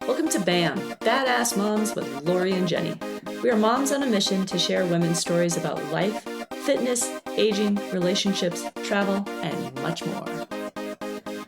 Welcome to BAM, Badass Moms with Lori and Jenny. We are moms on a mission to share women's stories about life, fitness, aging, relationships, travel, and much more.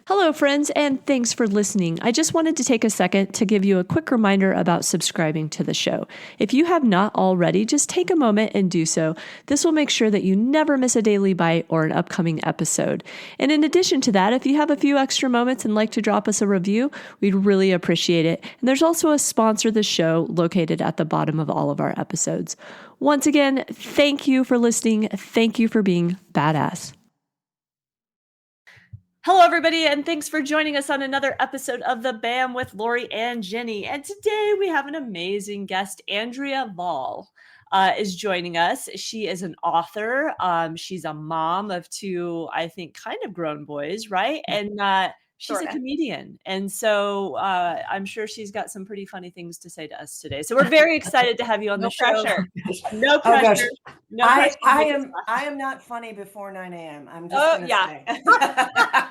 Hello, friends, and thanks for listening. I just wanted to take a second to give you a quick reminder about subscribing to the show. If you have not already, just take a moment and do so. This will make sure that you never miss a daily bite or an upcoming episode. And in addition to that, if you have a few extra moments and like to drop us a review, we'd really appreciate it. And there's also a sponsor of the show located at the bottom of all of our episodes. Once again, thank you for listening. Thank you for being badass. Hello, everybody, and thanks for joining us on another episode of The BAM with Lori and Jenny. And today we have an amazing guest. Andrea Vahl is joining us. She is an author. She's a mom of two, I think, kind of grown boys, right? And she's a comedian. And so I'm sure she's got some pretty funny things to say to us today. So we're very excited to have you on the show. No pressure. No pressure. I am not funny before 9 a.m. I'm just going to say.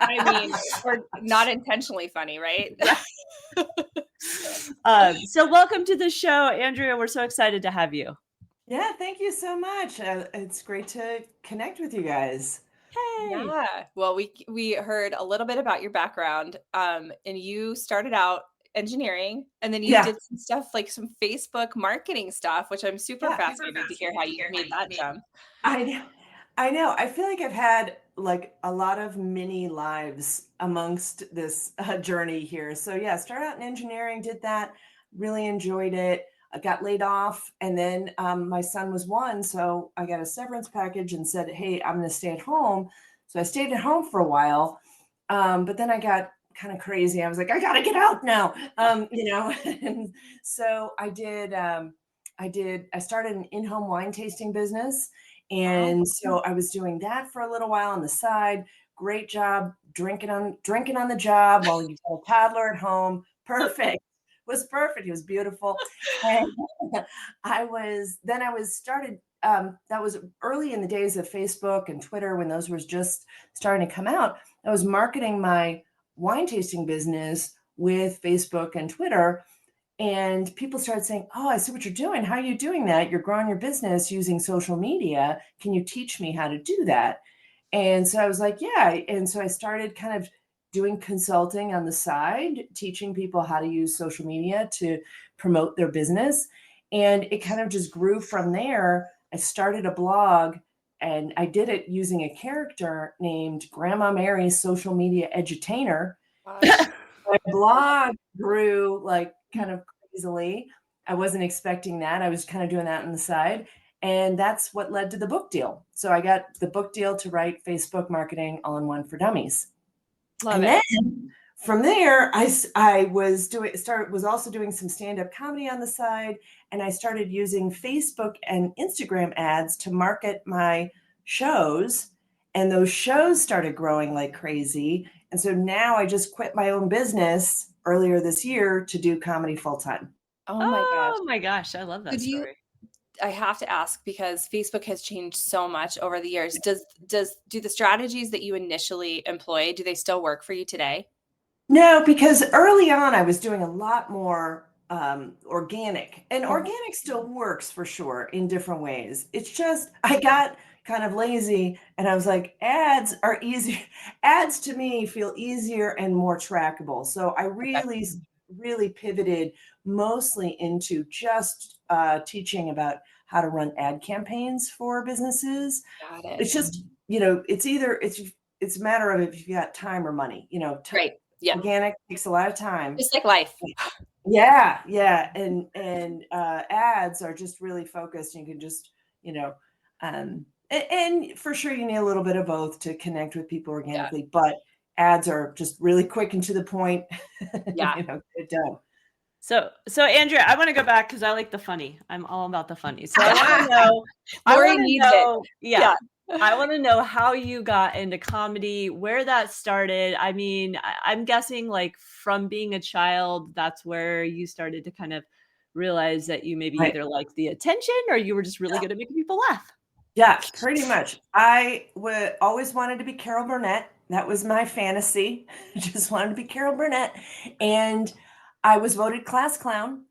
I mean, we're not intentionally funny, right? So welcome to the show, Andrea. We're so excited to have you. Yeah, thank you so much. It's great to connect with you guys. Hey. Yeah. Well, we heard a little bit about your background, and you started out engineering, and then you did some stuff like some Facebook marketing stuff, which I'm super fascinated to hear how you made that jump. I know. I feel like I've had like a lot of mini lives amongst this journey here. So yeah, started out in engineering, did that, really enjoyed it. I got laid off, and then my son was 1, so I got a severance package and said, hey, I'm going to stay at home. So I stayed at home for a while, but then I got kind of crazy. I was like, I got to get out now, and so I did. I started an in-home wine tasting business, and so I was doing that for a little while on the side. Great job, drinking on the job while you have a toddler at home. Perfect. Was perfect. It was beautiful. And that was early in the days of Facebook and Twitter when those was just starting to come out. I was marketing my wine tasting business with Facebook and Twitter, and people started saying, oh, I see what you're doing. How are you doing that? You're growing your business using social media. Can you teach me how to do that? And so I was like, yeah. And so I started kind of doing consulting on the side, teaching people how to use social media to promote their business. And it kind of just grew from there. I started a blog, and I did it using a character named Grandma Mary's Social Media Edutainer. My blog grew like kind of crazily. I wasn't expecting that. I was kind of doing that on the side. And that's what led to the book deal. So I got the book deal to write Facebook Marketing All-in-One for Dummies. Then from there, I was also doing some stand-up comedy on the side, and I started using Facebook and Instagram ads to market my shows, and those shows started growing like crazy. And so now I just quit my own business earlier this year to do comedy full-time. Oh my gosh. I love that story. I have to ask, because Facebook has changed so much over the years. Do the strategies that you initially employed, do they still work for you today? No, because early on I was doing a lot more organic, and organic still works for sure in different ways. It's just I got kind of lazy, and I was like, ads are easier. Ads to me feel easier and more trackable. So I really pivoted mostly into just teaching about how to run ad campaigns for businesses. Got it. It's just, it's a matter of if you got time or money, Right. Yeah. Organic takes a lot of time. Just like life. Yeah. And ads are just really focused. You can just, and for sure you need a little bit of both to connect with people organically, but ads are just really quick and to the point. Yeah. Get done. So Andrea, I want to go back because I like the funny. I'm all about the funny. So I want to know. Lori needs it. Yeah. I want to know how you got into comedy, where that started. I mean, I'm guessing like from being a child, that's where you started to kind of realize that you maybe either liked the attention or you were just really good at making people laugh. Yeah, pretty much. I always wanted to be Carol Burnett. That was my fantasy. I just wanted to be Carol Burnett. And I was voted class clown.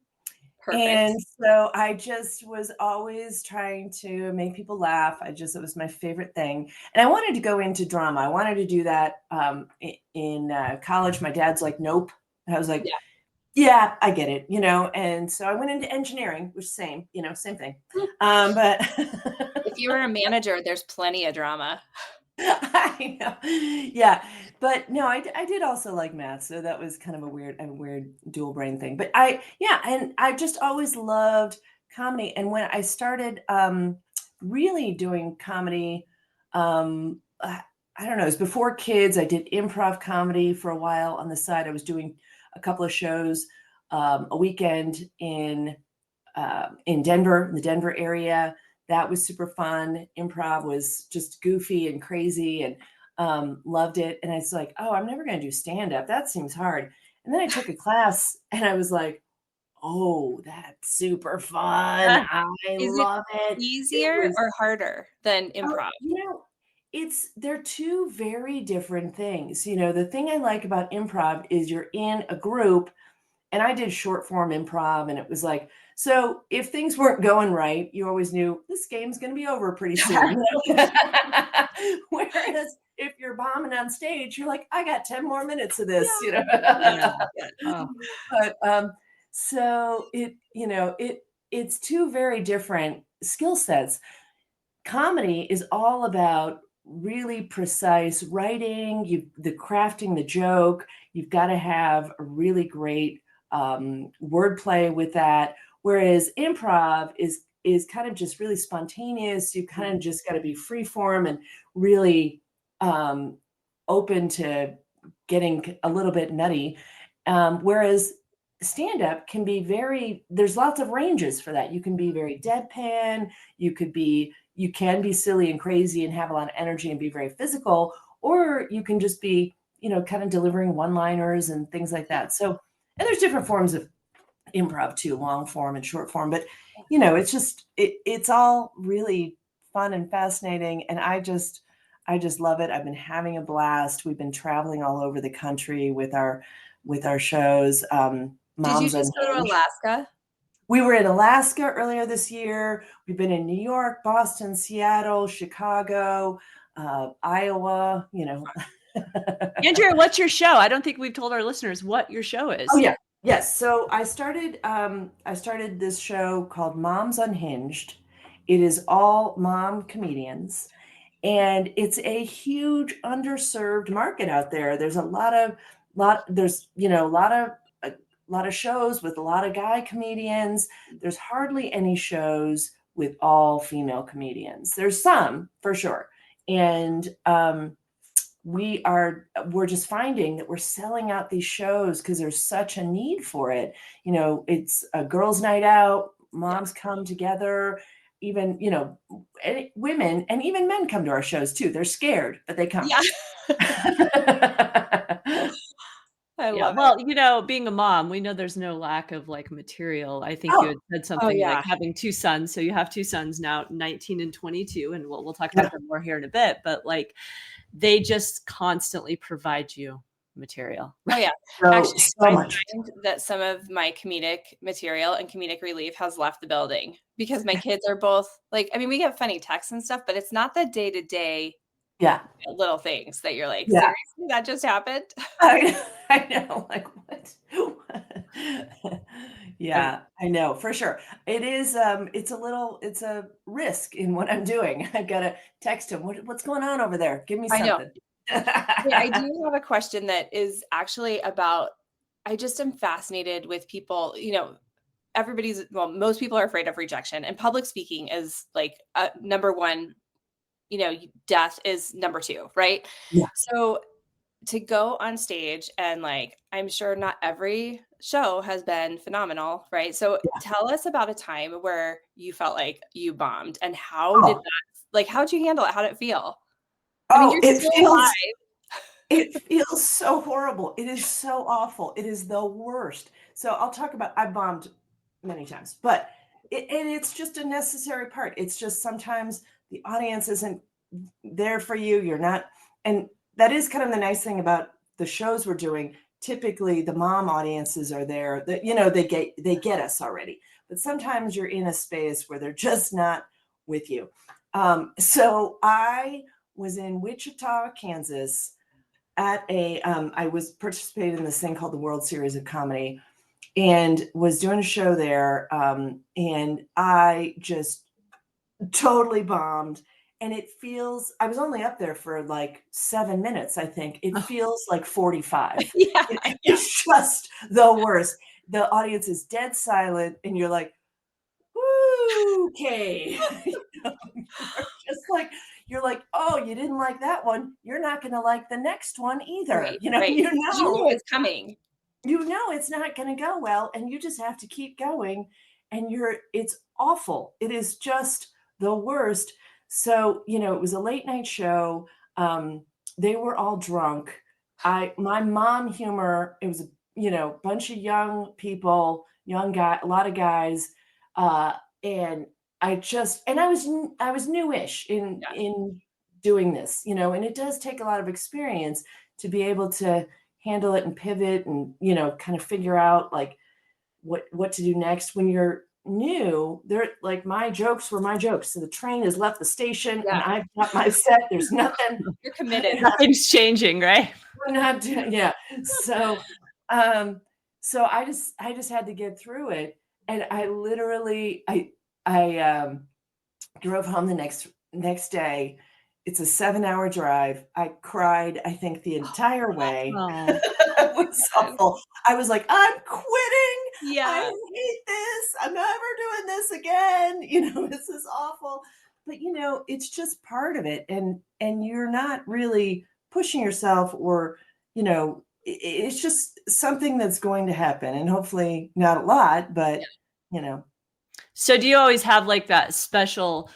Perfect. And so I just was always trying to make people laugh. It was my favorite thing. And I wanted to go into drama. I wanted to do that in college. My dad's like, nope. I was like, yeah, I get it, and so I went into engineering, which same thing. But if you were a manager, there's plenty of drama. I know. Yeah. But no, I did also like math. So that was kind of a weird dual brain thing. But and I just always loved comedy. And when I started really doing comedy, I don't know, it was before kids. I did improv comedy for a while on the side. I was doing a couple of shows a weekend in Denver, in the Denver area. That was super fun. Improv was just goofy and crazy, and loved it. And I was like, oh, I'm never going to do stand-up. That seems hard. And then I took a class and I was like, oh, that's super fun. I love it. Easier or harder than improv? They're two very different things. The thing I like about improv is you're in a group, and I did short form improv, and it was like, so if things weren't going right, you always knew this game's going to be over pretty soon. Whereas if you're bombing on stage, you're like, I got 10 more minutes of this, But so it's two very different skill sets. Comedy is all about really precise writing, the crafting the joke. You've got to have a really great wordplay with that. Whereas improv is kind of just really spontaneous. You kind of just got to be free form and really open to getting a little bit nutty. Whereas stand-up can be there's lots of ranges for that. You can be very deadpan. You can be silly and crazy and have a lot of energy and be very physical, or you can just be, kind of delivering one-liners and things like that. So, and there's different forms of improv too, long form and short form, but it's all really fun and fascinating. And I just love it. I've been having a blast. We've been traveling all over the country with our shows. Did you just go to Alaska? We were in Alaska earlier this year. We've been in New York, Boston, Seattle, Chicago, Iowa, Andrea, what's your show? I don't think we've told our listeners what your show is. Oh, yeah. Yes. So I started this show called Moms Unhinged. It is all mom comedians, and it's a huge underserved market out there. There's a lot of shows with a lot of guy comedians. There's hardly any shows with all female comedians. There's some for sure. And we're just finding that we're selling out these shows because there's such a need for it. It's a girls' night out, moms come together, even, women and even men come to our shows too. They're scared, but they come. Yeah. I love it. Well, being a mom, we know there's no lack of material. I think you had said something like having two sons. So you have two sons now, 19 and 22, and we'll talk about them more here in a bit. But they just constantly provide you material. Oh yeah, actually, I find that some of my comedic material and comedic relief has left the building because my kids are both we get funny texts and stuff, but it's not the day-to-day. Yeah. Little things that you're like, seriously, that just happened? I know. What? Yeah, I know for sure. It is, it's a risk in what I'm doing. I've got to text him. What's going on over there? Give me something. I know. I do have a question that is actually about, I just am fascinated with people, most people are afraid of rejection, and public speaking is number one. Death is number two, right? Yeah. So to go on stage and I'm sure not every show has been phenomenal, right? So tell us about a time where you felt like you bombed, and how did that, how'd you handle it? How did it feel? It feels so horrible. It is so awful. It is the worst. So I'll talk about, I bombed many times, but it's just a necessary part. It's just sometimes the audience isn't there for you. You're not. And that is kind of the nice thing about the shows we're doing. typically the mom audiences are there that, you know, they get us already, but sometimes you're in a space where they're just not with you. So I was in Wichita, Kansas at I was participating in this thing called the World Series of Comedy and was doing a show there. And I just totally bombed. And it feels, I was only up there for like 7 minutes, I think. It feels like 45. Yeah. It's just the worst. The audience is dead silent, and you're like, okay. You're like, oh, you didn't like that one. You're not going to like the next one either. Right, You know, right. You know it's coming. You know it's not going to go well, and you just have to keep going. And it's awful. It is just the worst. So, you know, it was a late night show. They were all drunk. My mom humor, it was, you know, a bunch of young people, young guy, a lot of guys. And I was newish in doing this, you know, and it does take a lot of experience to be able to handle it and pivot and, you know, kind of figure out like what to do next when you're new. They're like, my jokes were my jokes. So the train has left the station and I've got my set. There's nothing. You're committed. Nothing's changing, right? We're not doing, yeah. So, so I just had to get through it. And I literally, I drove home the next day. It's a 7-hour drive. I cried, I think, the entire way. It was awful. I was like, I'm quitting. Yeah. I hate this. I'm never doing this again. You know, this is awful. But, you know, it's just part of it. And you're not really pushing yourself or, you know, it's just something that's going to happen. And hopefully not a lot, but, you know. So do you always have like that special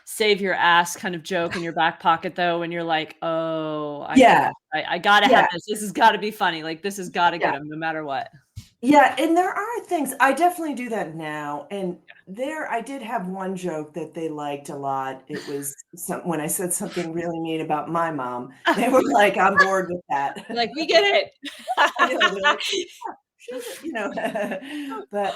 save your ass kind of joke in your back pocket though, when you're like, oh, I gotta have this. This has got to be funny. Like this has got to get them no matter what. Yeah. And there are things, I definitely do that now. And I did have one joke that they liked a lot. It was when I said something really mean about my mom, they were like on board with that. Like, we get it. You know, but,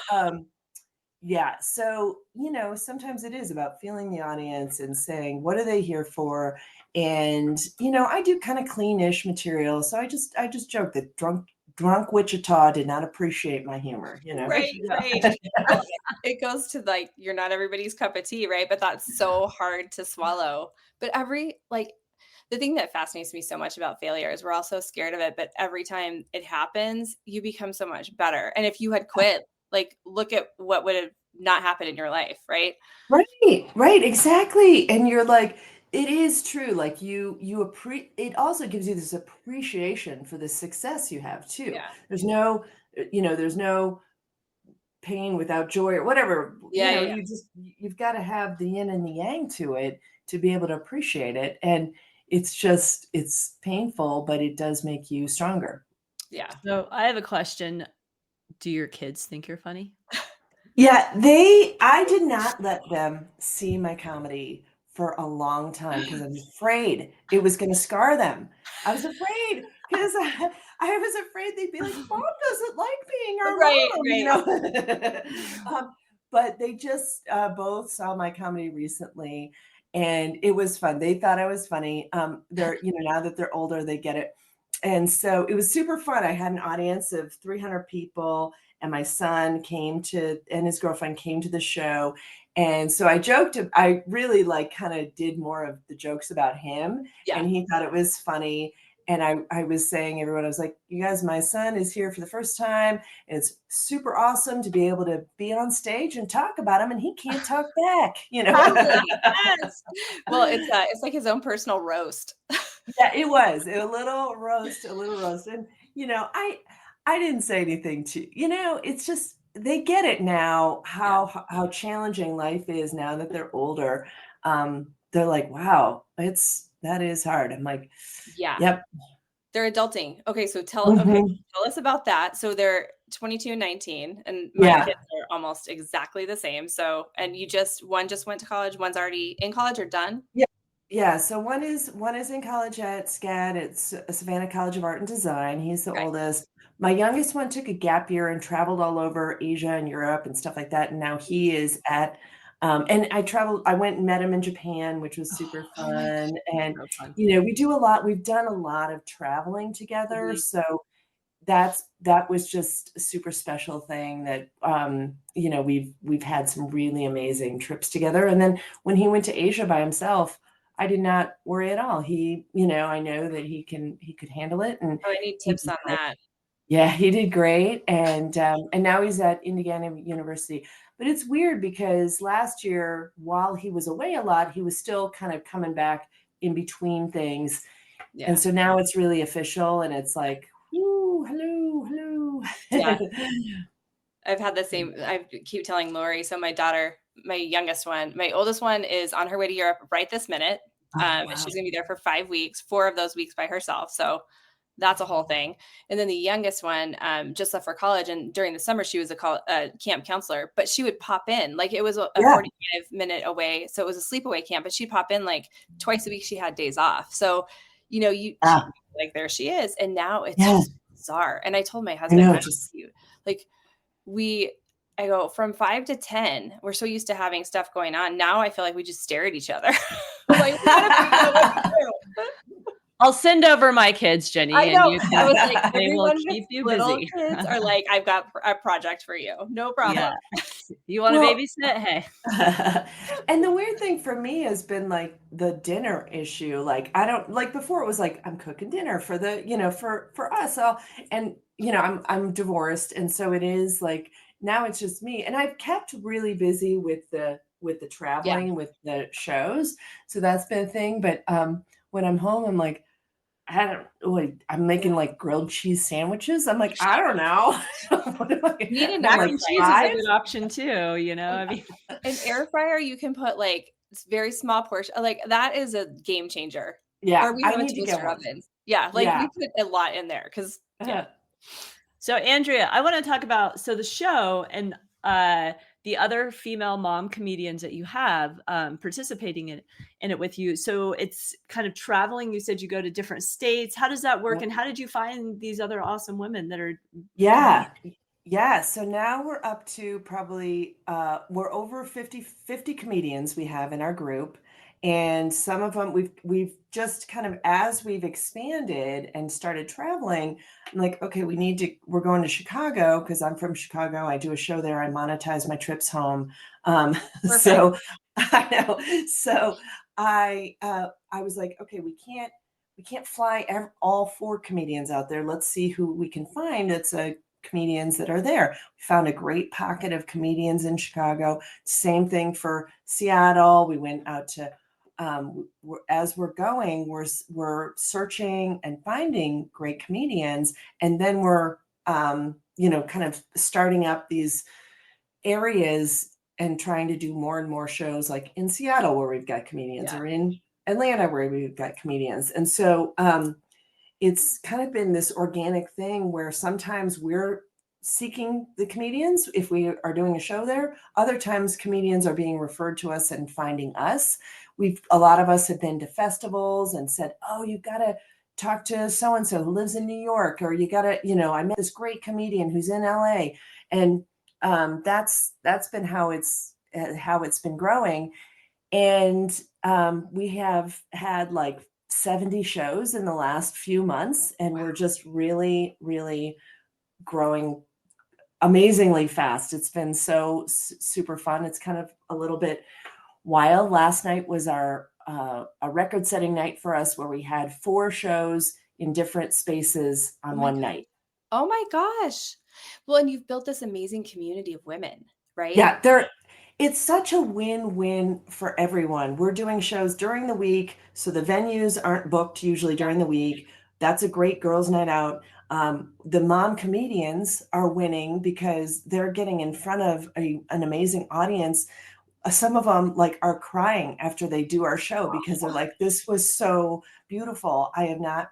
yeah. So, you know, sometimes it is about feeling the audience and saying, what are they here for? And, you know, I do kind of cleanish material. So I just joke that drunk Wichita did not appreciate my humor, you know? Right. It goes to like, you're not everybody's cup of tea, right? But that's so hard to swallow. But the thing that fascinates me so much about failure is we're all so scared of it. But every time it happens, you become so much better. And if you had quit, like, look at what would have not happened in your life, right? Right, exactly. And you're like, it is true. Like it also gives you this appreciation for the success you have too. Yeah. There's no, you know, there's no pain without joy or whatever. Yeah, you know, you've got to have the yin and the yang to it to be able to appreciate it. And it's painful, but it does make you stronger. Yeah. So I have a question. Do your kids think you're funny? Yeah, I did not let them see my comedy for a long time because I was afraid it was going to scar them. I was afraid because I was afraid they'd be like, Mom doesn't like being our mom, you know? But they just both saw my comedy recently, and it was fun. They thought I was funny. They're, you know, now that they're older, they get it. And so it was super fun. I had an audience of 300 people, and my son and his girlfriend came to the show. And so I really like kind of did more of the jokes about him, and he thought it was funny. And I was saying, everyone, I was like, you guys, my son is here for the first time. And it's super awesome to be able to be on stage and talk about him, and he can't talk back, you know? Yes. Well, it's like his own personal roast. Yeah, it was a little roast. And, you know, I didn't say anything you know, it's just, they get it now, how challenging life is now that they're older. They're like, wow, that is hard. I'm like, yep. They're adulting. Okay. So tell us about that. So they're 22 and 19, and my kids are almost exactly the same. So, and one just went to college. One's already in college or done. Yeah. So one is in college at SCAD. It's Savannah College of Art and Design. He's the oldest. My youngest one took a gap year and traveled all over Asia and Europe and stuff like that. And now he is at, and I went and met him in Japan, which was super fun. And, So fun. we do a lot. We've done a lot of traveling together. So that was just a super special thing that, we've had some really amazing trips together. And then when he went to Asia by himself, I did not worry at all. He, I know that he could handle it. And I need tips on that. Yeah, he did great. And now he's at Indiana University. But it's weird because last year, while he was away a lot, he was still kind of coming back in between things. Yeah. And so now it's really official and it's like, ooh, hello. Yeah. I've had the same, I keep telling Lori. So my daughter, my oldest one is on her way to Europe right this minute. Wow. She's going to be there for 5 weeks, 4 of those weeks by herself. So that's a whole thing. And then the youngest one just left for college. And during the summer, she was a camp counselor, but she would pop in. Like it was a 45-minute away. So it was a sleepaway camp, but she'd pop in like twice a week. She had days off. So, like there she is. And now it's just bizarre. And I told my husband, I go from 5 to 10. We're so used to having stuff going on. Now I feel like we just stare at each other. Like, I'll send over my kids, Jenny. I know. And I was like, they will keep you busy. Kids are like, I've got a project for you. No problem. Yeah. You want to babysit? Hey. And the weird thing for me has been like the dinner issue. Like I don't like before it was like I'm cooking dinner for the, for us all. And I'm divorced. And so it is like now it's just me. And I've kept really busy with the traveling, with the shows. So that's been a thing. But when I'm home, I'm like, I'm making like grilled cheese sandwiches. I'm like, I don't know. Mac and cheese is a good option too. I mean, an air fryer, you can put like very small portion. Like that is a game changer. Yeah, or we have a toaster oven. Yeah, like we put a lot in there because. So Andrea, I want to talk about the show and the other female mom comedians that you have participating in it with you. So it's kind of traveling. You said you go to different states. How does that work? And how did you find these other awesome women that are? Yeah. So now we're up to probably, we're over 50 comedians we have in our group. And some of them we've just kind of, as we've expanded and started traveling, I'm like, okay, we're going to Chicago because I'm from Chicago. I do a show there. I monetize my trips home. So I know. So I was like, okay, we can't fly all 4 comedians out there. Let's see who we can find. That's comedians that are there. We found a great pocket of comedians in Chicago. Same thing for Seattle. We went out to, as we're going, we're searching and finding great comedians. And then we're, kind of starting up these areas and trying to do more and more shows like in Seattle where we've got comedians or in Atlanta where we've got comedians. And so, it's kind of been this organic thing where sometimes we're seeking the comedians if we are doing a show there. Other times comedians are being referred to us and finding us. A lot of us have been to festivals and said, oh, you got to talk to so-and-so who lives in New York, or you got to, I met this great comedian who's in LA. And that's been how it's been growing. And we have had like 70 shows in the last few months, and we're just really, really growing amazingly fast. It's been so super fun. It's kind of a little bit wild. Last night was a record-setting night for us where we had 4 shows in different spaces on one night. Oh my gosh. Well, and you've built this amazing community of women, right? Yeah, it's such a win-win for everyone. We're doing shows during the week, so the venues aren't booked usually during the week. That's a great girls' night out. The mom comedians are winning because they're getting in front of an amazing audience. Some of them are crying after they do our show because they're like, this was so beautiful. I have not,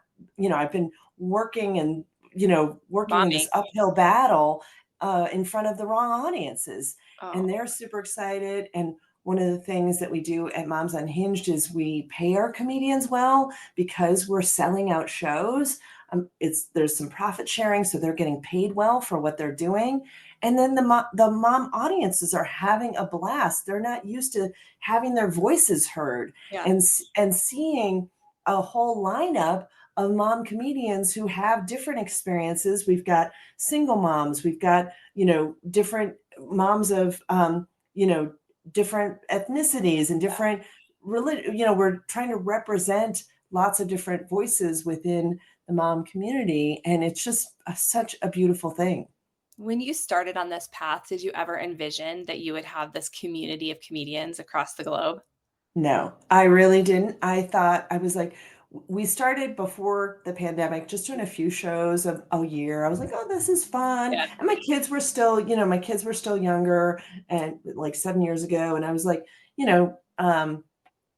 I've been working and, working in this uphill battle in front of the wrong audiences. And they're super excited. And one of the things that we do at Moms Unhinged is we pay our comedians well because we're selling out shows. there's some profit sharing, so they're getting paid well for what they're doing. And then the mom audiences are having a blast. They're not used to having their voices heard, and seeing a whole lineup of mom comedians who have different experiences. We've got single moms, we've got, different moms of, different ethnicities and different religion. We're trying to represent lots of different voices within the mom community. And it's just such a beautiful thing. When you started on this path, did you ever envision that you would have this community of comedians across the globe? No, I really didn't. I thought, I was like, we started before the pandemic, just doing a few shows a year. I was like, oh, this is fun. Yeah. And my kids were still, younger, and like 7 years ago. And I was like,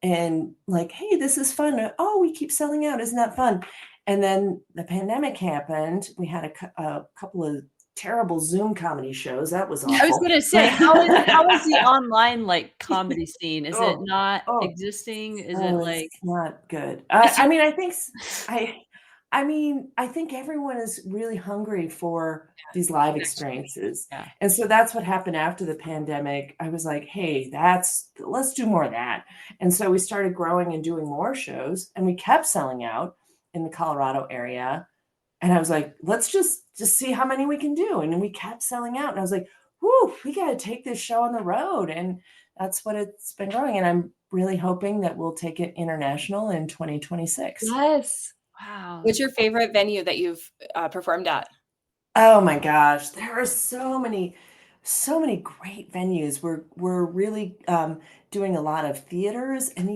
and like, hey, this is fun. Oh, we keep selling out. Isn't that fun? And then the pandemic happened. We had a couple of terrible Zoom comedy shows. That was awful. I was going to say, how is the online comedy scene? Is it not existing? Is it like it's not good? I think everyone is really hungry for these live experiences. Yeah. And so that's what happened after the pandemic. I was like, hey, let's do more of that. And so we started growing and doing more shows, and we kept selling out in the Colorado area. And I was like, let's just see how many we can do. And then we kept selling out. And I was like, whoo, we got to take this show on the road. And that's what it's been growing. And I'm really hoping that we'll take it international in 2026. Yes. Wow. What's your favorite venue that you've performed at? Oh my gosh, there are so many great venues. We're really doing a lot of theaters, and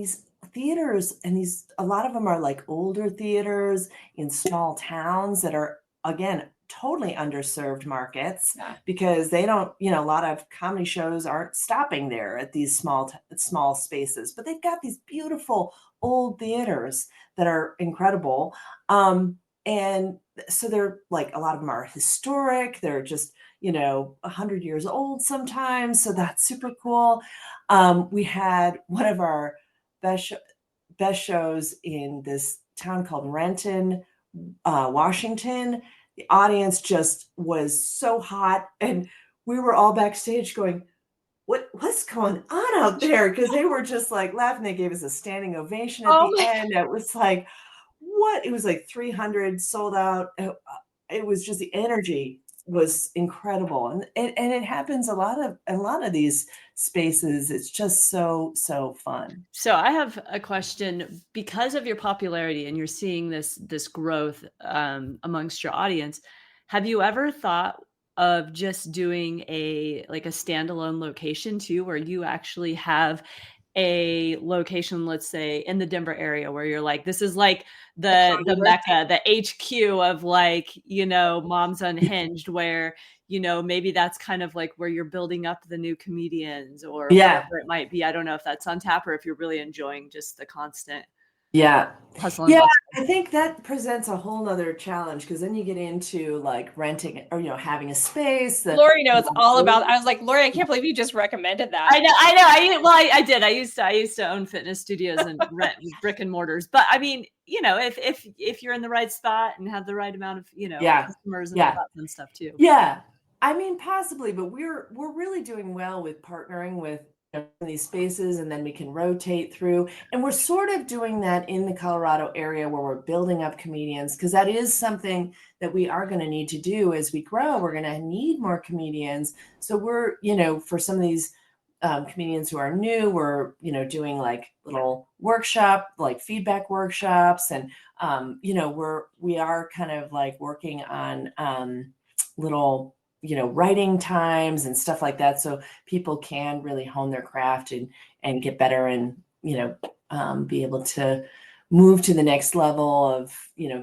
a lot of them are like older theaters in small towns that are, again, totally underserved markets, because they don't, a lot of comedy shows aren't stopping there at these small spaces, but they've got these beautiful old theaters that are incredible. And so they're like, a lot of them are historic. They're just, 100 years old sometimes. So that's super cool. We had one of our best shows in this town called Renton, Washington. The audience just was so hot, and we were all backstage going, what's going on out there? Because they were just like laughing. They gave us a standing ovation at the end. It was like, what? It was like 300 sold out. It was just, the energy was incredible. And it happens a lot of these spaces. It's just so fun. So I have a question. Because of your popularity and you're seeing this growth amongst your audience, have you ever thought of just doing a standalone location too, where you actually have a location, let's say in the Denver area, where you're like, this is like the Mecca, the HQ of Moms Unhinged, where, maybe that's kind of like where you're building up the new comedians, or whatever it might be. I don't know if that's on tap, or if you're really enjoying just the constant hustle and bustle. I think that presents a whole nother challenge, because then you get into like renting or having a space. Lori knows all about. I was like, Lori, I can't believe you just recommended that. I know. I did. I used to own fitness studios and rent brick and mortars. But I mean, if you're in the right spot and have the right amount of customers and all that fun stuff too. Yeah, I mean, possibly, but we're really doing well with partnering with these spaces, and then we can rotate through, and we're sort of doing that in the Colorado area, where we're building up comedians, because that is something that we are going to need to do as we grow. We're going to need more comedians. So we're, for some of these comedians who are new, we're, doing like little workshop, like feedback workshops, and we are kind of like working on little writing times and stuff like that, so people can really hone their craft and get better, and be able to move to the next level of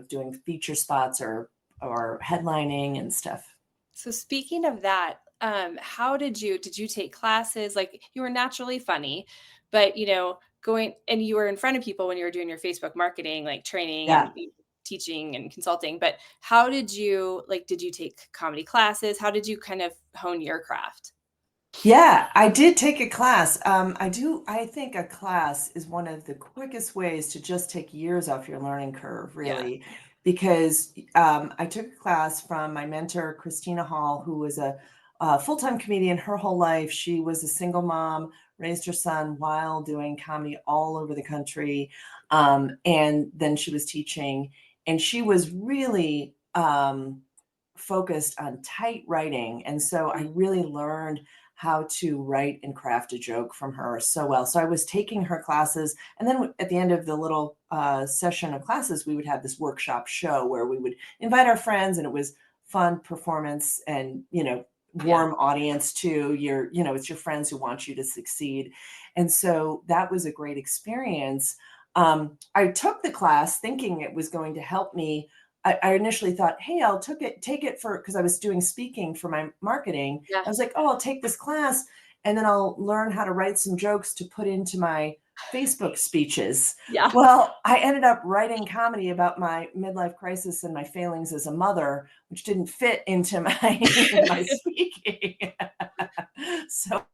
doing feature spots or headlining and stuff. So speaking of that, how did you take classes? Like, you were naturally funny, but going, and you were in front of people when you were doing your Facebook marketing, like training and teaching and consulting, but how did you take comedy classes? How did you kind of hone your craft? Yeah, I did take a class. I think a class is one of the quickest ways to just take years off your learning curve, really. because I took a class from my mentor, Christina Hall, who was a full-time comedian her whole life. She was a single mom, raised her son while doing comedy all over the country. And then she was teaching, and she was really focused on tight writing. And so I really learned how to write and craft a joke from her so well. So I was taking her classes, and then at the end of the little session of classes, we would have this workshop show where we would invite our friends, and it was fun performance and, warm audience too. It's your friends who want you to succeed. And so that was a great experience. I took the class thinking it was going to help me. I initially thought, hey, I'll take it because I was doing speaking for my marketing. Yeah. I was like, oh, I'll take this class and then I'll learn how to write some jokes to put into my Facebook speeches. Yeah. Well, I ended up writing comedy about my midlife crisis and my failings as a mother, which didn't fit into my speaking. So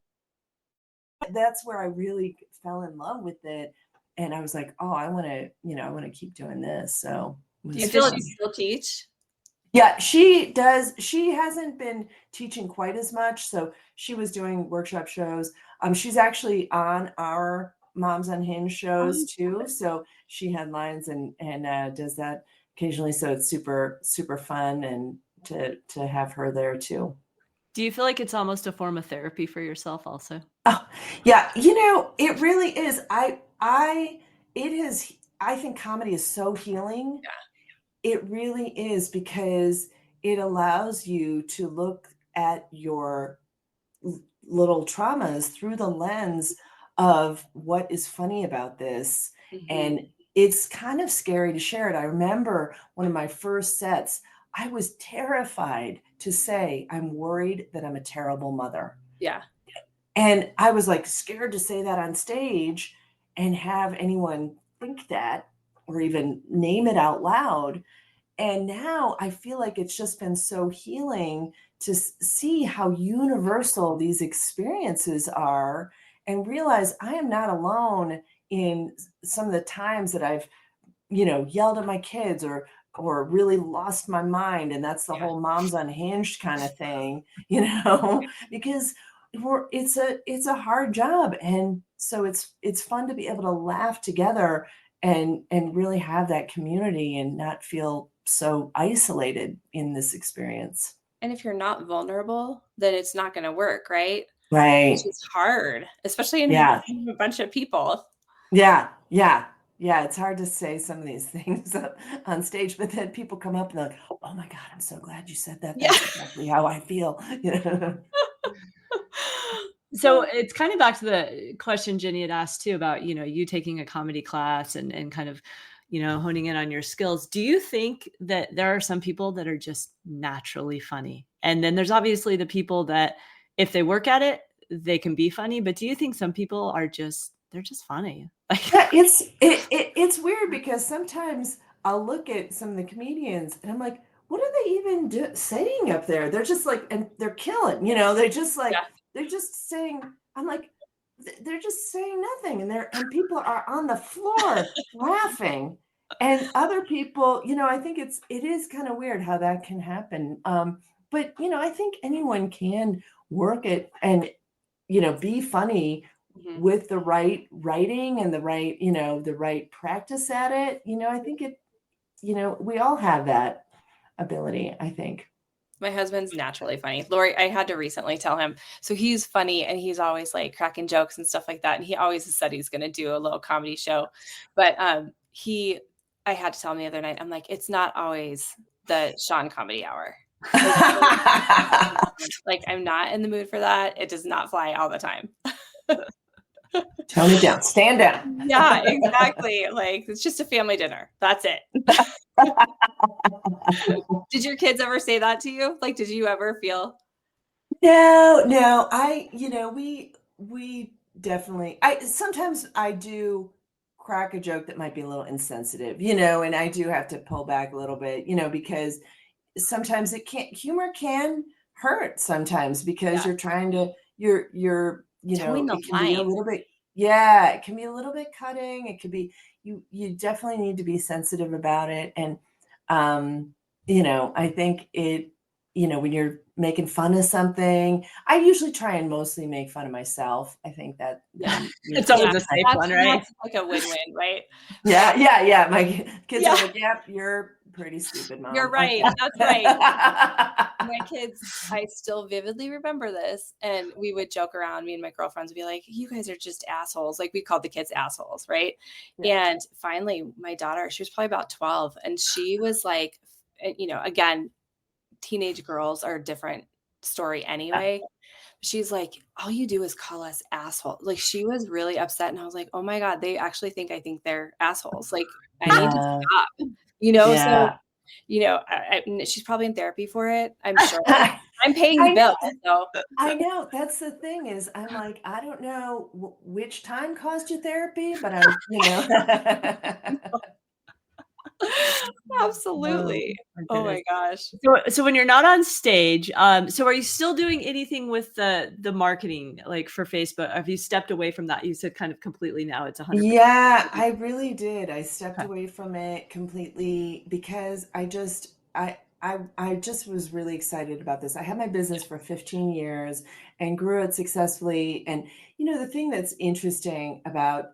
that's where I really fell in love with it. And I was like, oh, I want to keep doing this. So do you feel like you still teach? Yeah, she does. She hasn't been teaching quite as much. So she was doing workshop shows. She's actually on our Moms Unhinged shows too. So she headlines and does that occasionally. So it's super, super fun and to have her there too. Do you feel like it's almost a form of therapy for yourself also? Oh, yeah. It really is. I think comedy is so healing. Yeah. It really is, because it allows you to look at your little traumas through the lens of what is funny about this. Mm-hmm. And it's kind of scary to share it. I remember one of my first sets, I was terrified to say, I'm worried that I'm a terrible mother. Yeah. And I was like scared to say that on stage and have anyone think that or even name it out loud. And now I feel like it's just been so healing to see how universal these experiences are and realize I am not alone in some of the times that I've, yelled at my kids or really lost my mind. And that's the whole Moms Unhinged kind of thing, because it's a hard job. And so it's fun to be able to laugh together and really have that community and not feel so isolated in this experience. And if you're not vulnerable, then it's not going to work, right? Right. Which is hard, especially in a bunch of people. Yeah. It's hard to say some of these things on stage, but then people come up and they're like, oh my God, I'm so glad you said that. That's exactly how I feel. So it's kind of back to the question Jenny had asked too about, you taking a comedy class and kind of, honing in on your skills. Do you think that there are some people that are just naturally funny? And then there's obviously the people that if they work at it, they can be funny. But do you think some people they're just funny? Yeah, it's weird because sometimes I'll look at some of the comedians and I'm like, what are they even saying up there? They're just like, and they're killing, they're just like, they're just saying, I'm like, they're just saying nothing. And people are on the floor laughing. And other people, I think it is kind of weird how that can happen. But, I think anyone can work it and, be funny with the right writing and the right practice at it. I think we all have that ability, I think. My husband's naturally funny. Lori, I had to recently tell him. So he's funny and he's always like cracking jokes and stuff like that. And he always has said he's going to do a little comedy show. But I had to tell him the other night, I'm like, it's not always the Sean comedy hour. Like I'm not in the mood for that. It does not fly all the time. Tone it down. Stand down. Yeah, exactly. Like it's just a family dinner. That's it. Did your kids ever say that to you? Like, did you ever feel? No. We definitely, sometimes I do crack a joke that might be a little insensitive, and I do have to pull back a little bit, because sometimes humor can hurt sometimes because you're trying to, it can be a little bit, it can be a little bit cutting. It could be, you definitely need to be sensitive about it. And I think when you're making fun of something, I usually try and mostly make fun of myself. I think that it's always a safe one, right? That's like a win-win, right? Yeah. My kids are like, "Yep, you're pretty stupid, Mom." You're right. Okay. That's right. My kids, I still vividly remember this. And we would joke around, me and my girlfriends would be like, you guys are just assholes. Like we called the kids assholes, right? Yeah. And finally, my daughter, she was probably about 12. And she was like, again, teenage girls are a different story anyway. She's like, all you do is call us assholes. Like she was really upset. And I was like, oh my God, they actually think they're assholes. Like I need to stop, So, she's probably in therapy for it. I'm sure. I'm paying the bill. So. I know. That's the thing is I'm like, I don't know which time caused you therapy, but Absolutely. Oh my gosh. So when you're not on stage, so are you still doing anything with the marketing, like for Facebook? Have you stepped away from that? You said kind of completely now it's 100%. Yeah, I really did. I stepped away from it completely because I just was really excited about this. I had my business for 15 years and grew it successfully. And the thing that's interesting about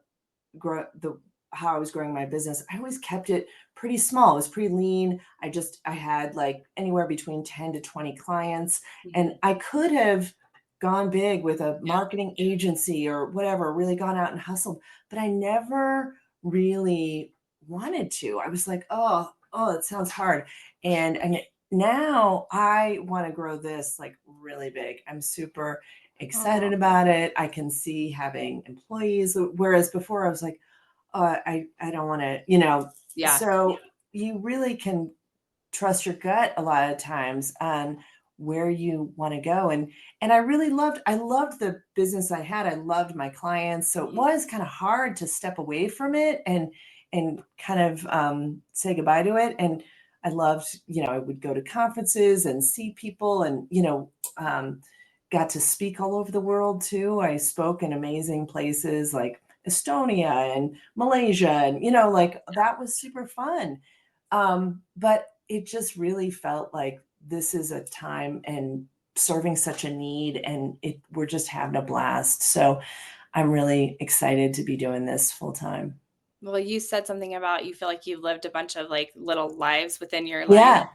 how I was growing my business, I always kept it pretty small. It was pretty lean. I had like anywhere between 10 to 20 clients, and I could have gone big with a marketing agency or whatever, really gone out and hustled, but I never really wanted to. I was like, oh, it sounds hard. And now I want to grow this like really big. I'm super excited about it. I can see having employees, whereas before I was like, I don't want to, So you really can trust your gut a lot of times on where you want to go. And I loved the business I had. I loved my clients. So it was kind of hard to step away from it and kind of say goodbye to it. And I loved, I would go to conferences and see people and, got to speak all over the world too. I spoke in amazing places like Estonia and Malaysia, and that was super fun. But it just really felt like this is a time and serving such a need, and we're just having a blast. So I'm really excited to be doing this full time. Well, you said something about you feel like you've lived a bunch of like little lives within your life.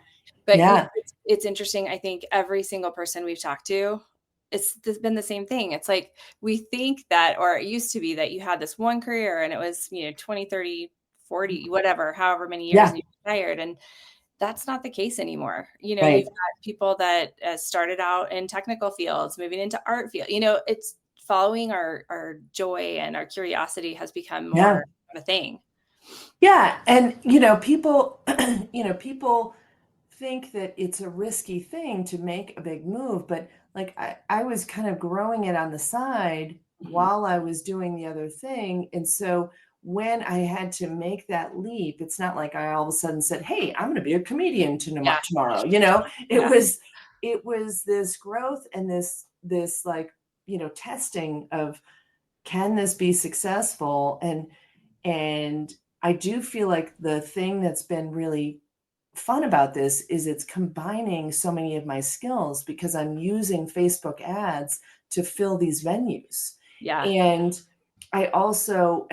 But it's interesting. I think every single person we've talked to, it's been the same thing. It's like we think that, or it used to be that you had this one career and it was 20, 30, 40, whatever, however many years you retired, and that's not the case anymore. You've got people that started out in technical fields, moving into art field. It's following our joy and our curiosity has become more of a thing. Yeah, and people people think that it's a risky thing to make a big move, but like I was kind of growing it on the side while I was doing the other thing. And so when I had to make that leap, it's not like I all of a sudden said, hey, I'm going to be a comedian tomorrow. It was this growth and this like, testing of, can this be successful? And I do feel like the thing that's been really fun about this is it's combining so many of my skills because I'm using Facebook ads to fill these venues. Yeah. And I also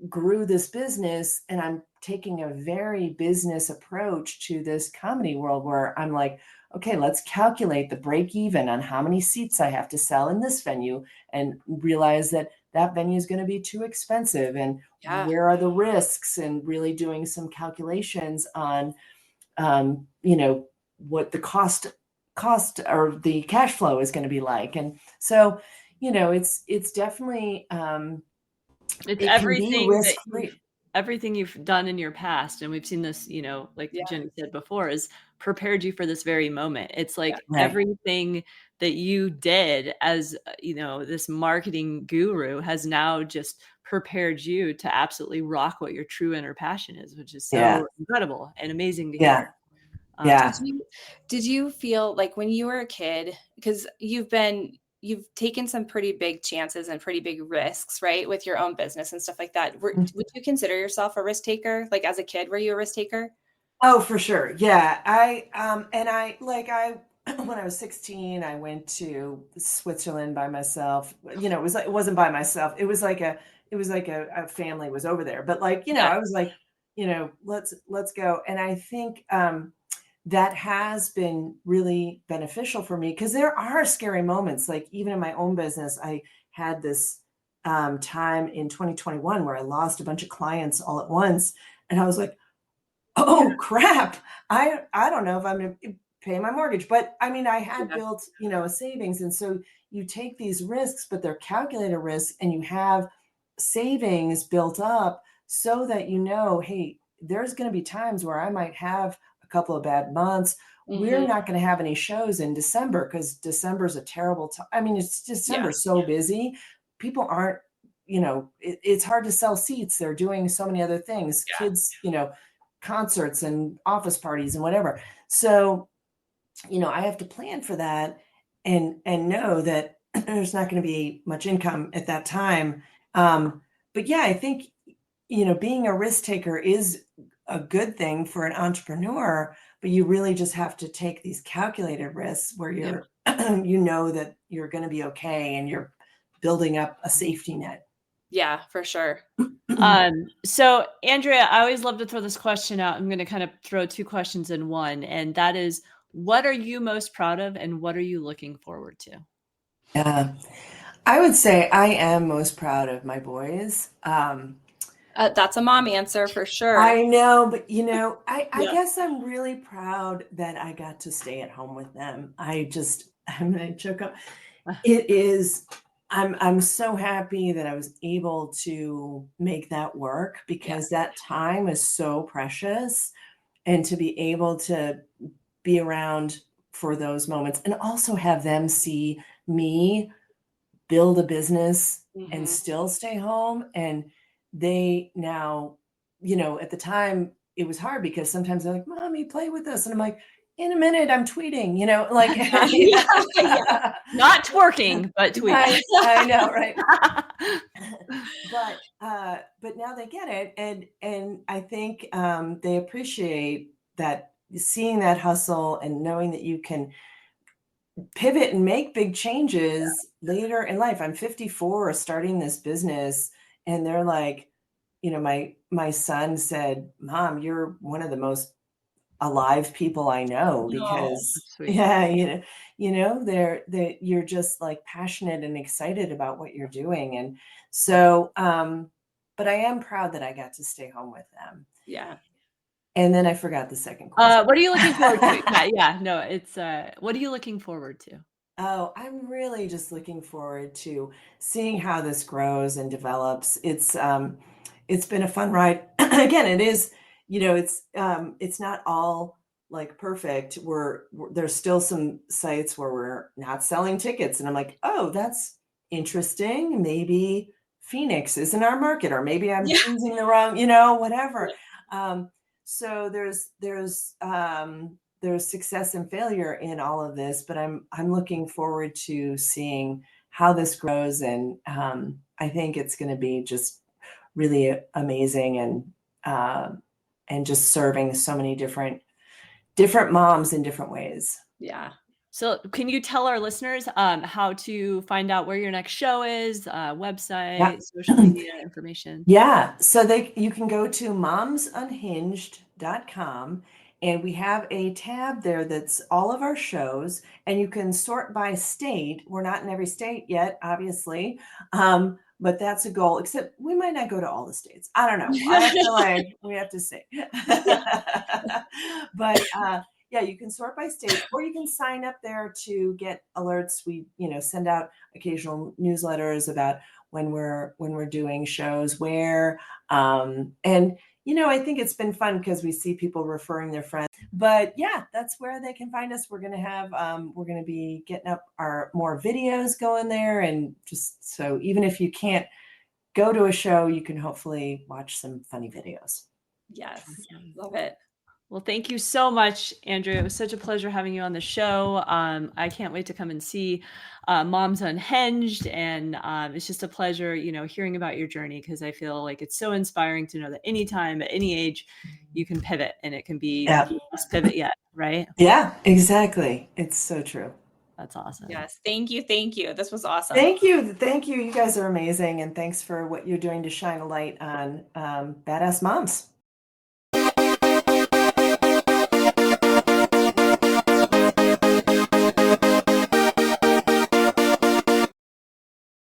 grew this business, and I'm taking a very business approach to this comedy world where I'm like, okay, let's calculate the break even on how many seats I have to sell in this venue and realize that venue is going to be too expensive. And where are the risks, and really doing some calculations on what the cost or the cash flow is going to be like. And so, it's definitely, it's everything you've done in your past. And we've seen this, like Jenny said before, is prepared you for this very moment. It's like everything that you did as, this marketing guru has now just prepared you to absolutely rock what your true inner passion is, which is so incredible and amazing to hear. Did you feel like when you were a kid, because you've taken some pretty big chances and pretty big risks, right, with your own business and stuff like that. Would you consider yourself a risk taker? Like as a kid, were you a risk taker? Oh, for sure. Yeah. When I was 16, I went to Switzerland by myself. It wasn't by myself. It was like a family was over there. But I was like, let's go. And I think that has been really beneficial for me, because there are scary moments. Like even in my own business, I had this time in 2021 where I lost a bunch of clients all at once. And I was like, oh crap, I don't know if I'm going to pay my mortgage. But I mean, I had built, a savings. And so you take these risks, but they're calculated risks, and you have savings built up so that, hey, there's going to be times where I might have a couple of bad months. We're not going to have any shows in December because December is a terrible time. I mean, it's December so busy. People aren't, it's hard to sell seats. They're doing so many other things. Kids, concerts and office parties and whatever. So, I have to plan for that and know that there's not going to be much income at that time. But yeah, I think, being a risk taker is a good thing for an entrepreneur, but you really just have to take these calculated risks where you're, that you're going to be okay and you're building up a safety net. Yeah, for sure. So Andrea, I always love to throw this question out. I'm going to kind of throw two questions in one, and that is, what are you most proud of and what are you looking forward to? Yeah, I would say I am most proud of my boys. That's a mom answer for sure. I know, but I guess I'm really proud that I got to stay at home with them. I'm going to choke up. It is, I'm so happy that I was able to make that work, because that time is so precious, and to be able to be around for those moments and also have them see me build a business and still stay home. And they now, at the time it was hard because sometimes they're like, Mommy, play with us. And I'm like, in a minute, I'm tweeting, like not twerking, but tweeting. I know, right? But now they get it. And I think they appreciate that, seeing that hustle and knowing that you can pivot and make big changes later in life. I'm 54, starting this business, and they're like, my son said, Mom, you're one of the most alive people I know, because you're just like passionate and excited about what you're doing. And so but I am proud that I got to stay home with them. Yeah. And then I forgot the second question. What are you looking forward to? No, it's what are you looking forward to? Oh, I'm really just looking forward to seeing how this grows and develops. It's been a fun ride. Again, it is, it's not all like perfect. There's still some sites where we're not selling tickets, and I'm like, oh, that's interesting. Maybe Phoenix isn't our market, or maybe I'm choosing the wrong, whatever. So there's success and failure in all of this, but I'm looking forward to seeing how this grows. And I think it's going to be just really amazing, and just serving so many different moms in different ways. Yeah. So can you tell our listeners how to find out where your next show is, website, social media information? Yeah. So you can go to momsunhinged.com, and we have a tab there that's all of our shows, and you can sort by state. We're not in every state yet, obviously. But that's a goal, except we might not go to all the states. I don't know. We have to see. But yeah, you can sort by state, or you can sign up there to get alerts. We, send out occasional newsletters about when we're doing shows where, and I think it's been fun because we see people referring their friends. But yeah, that's where they can find us. We're going to be getting up our more videos going there. And just so even if you can't go to a show, you can hopefully watch some funny videos. Yes. Love it. Well, thank you so much, Andrea. It was such a pleasure having you on the show. I can't wait to come and see Moms Unhinged. And it's just a pleasure, hearing about your journey, because I feel like it's so inspiring to know that anytime, at any age, you can pivot, and it can be this pivot yet, right? Yeah, exactly. It's so true. That's awesome. Yes. Thank you. Thank you. This was awesome. Thank you. Thank you. You guys are amazing. And thanks for what you're doing to shine a light on badass moms.